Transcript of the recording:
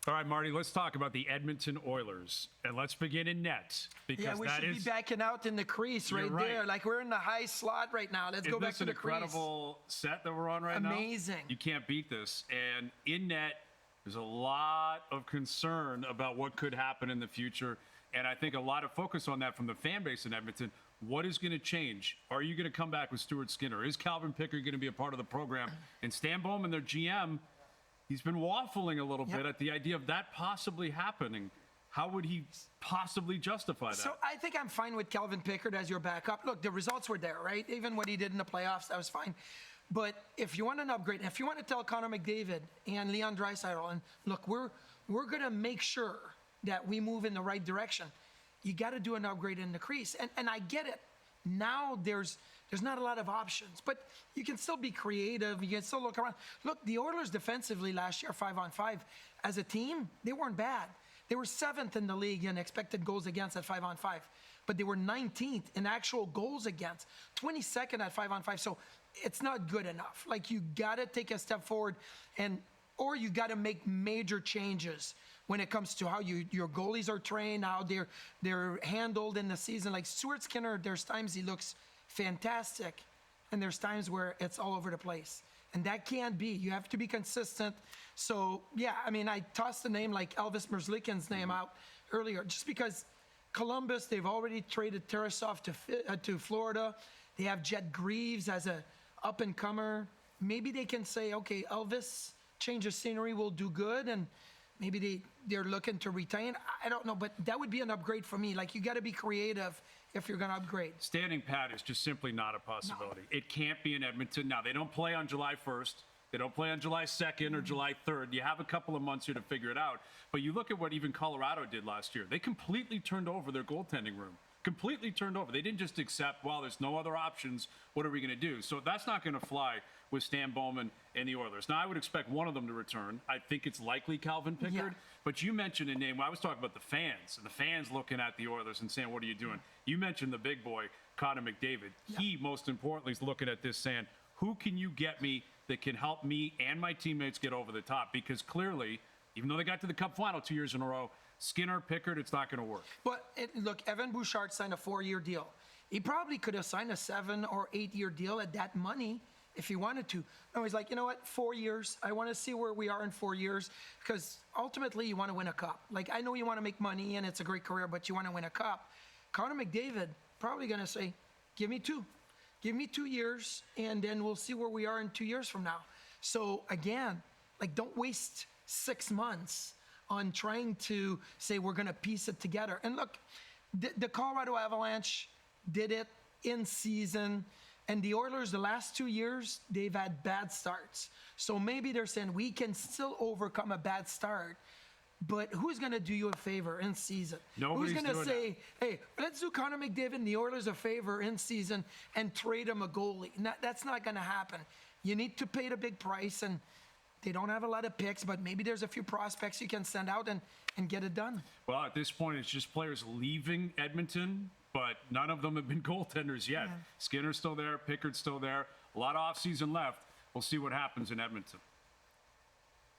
All right, Marty, let's talk about the Edmonton Oilers. And let's begin in net. Because we should be backing out in the crease right there. Like, we're in the high slot right now. Let's go back to the crease. Isn't this an incredible set that we're on right now? Amazing. You can't beat this. And in net, there's a lot of concern about what could happen in the future. And I think a lot of focus on that from the fan base in Edmonton. What is going to change? Are you going to come back with Stuart Skinner? Is Calvin Pickard going to be a part of the program? And Stan Bowman, their GM, he's been waffling a little bit at the idea of that possibly happening. How would he possibly justify that? So I think I'm fine with Calvin Pickard as your backup. Look, the results were there, right? Even what he did in the playoffs, that was fine. But if you want an upgrade, if you want to tell Connor McDavid and Leon Draisaitl, and look, we're going to make sure that we move in the right direction, you got to do an upgrade in the crease. And I get it. Now there's not a lot of options, but you can still be creative. You can still look around. Look, the Oilers defensively last year, 5-on-5, as a team, they weren't bad. They were 7th in the league in expected goals against at 5-on-5, but they were 19th in actual goals against, 22nd at 5-on-5. So it's not good enough. Like, you got to take a step forward, or you got to make major changes when it comes to how your goalies are trained, how they're handled in the season. Like Stuart Skinner, there's times he looks fantastic, and there's times where it's all over the place. And that can't be. You have to be consistent. So, yeah, I mean, I tossed a name like Elvis Merzlikins' name out earlier, just because Columbus, they've already traded Tarasov to Florida. They have Jet Greaves as a up-and-comer. Maybe they can say, okay, Elvis, change of scenery will do good, and maybe they're looking to retain. I don't know, but that would be an upgrade for me. Like, you got to be creative if you're going to upgrade. Standing pat is just simply not a possibility. No. It can't be in Edmonton. Now, they don't play on July 1st. They don't play on July 2nd or July 3rd. You have a couple of months here to figure it out. But you look at what even Colorado did last year. They completely turned over their goaltending room. Completely turned over. They didn't just accept, well, there's no other options. What are we going to do? So that's not going to fly with Stan Bowman and the Oilers. Now, I would expect one of them to return. I think it's likely Calvin Pickard. Yeah. But you mentioned a name. Well, I was talking about the fans. And the fans looking at the Oilers and saying, what are you doing? You mentioned the big boy, Connor McDavid. Yeah. He, most importantly, is looking at this saying, who can you get me that can help me and my teammates get over the top? Because clearly, even though they got to the Cup final 2 years in a row, Skinner, Pickard, it's not going to work. But look, Evan Bouchard signed a 4-year deal. He probably could have signed a 7 or 8-year deal at that money if he wanted to. No, he's like, you know what, 4 years. I want to see where we are in 4 years, because ultimately you want to win a cup. Like, I know you want to make money and it's a great career, but you want to win a cup. Connor McDavid probably going to say, give me 2. Give me 2 years, and then we'll see where we are in 2 years from now. So again, like, don't waste 6 months on trying to say we're going to piece it together. And look, the Colorado Avalanche did it in season, and the Oilers, the last 2 years, they've had bad starts. So maybe they're saying we can still overcome a bad start, but who's going to do you a favor in season? Nobody's who's going to say, that. hey, let's do Connor McDavid and the Oilers a favor in season and trade him a goalie? That's not going to happen. You need to pay the big price, and they don't have a lot of picks, but maybe there's a few prospects you can send out and get it done. Well, at this point, it's just players leaving Edmonton, but none of them have been goaltenders yet. Yeah. Skinner's still there. Pickard's still there. A lot of offseason left. We'll see what happens in Edmonton.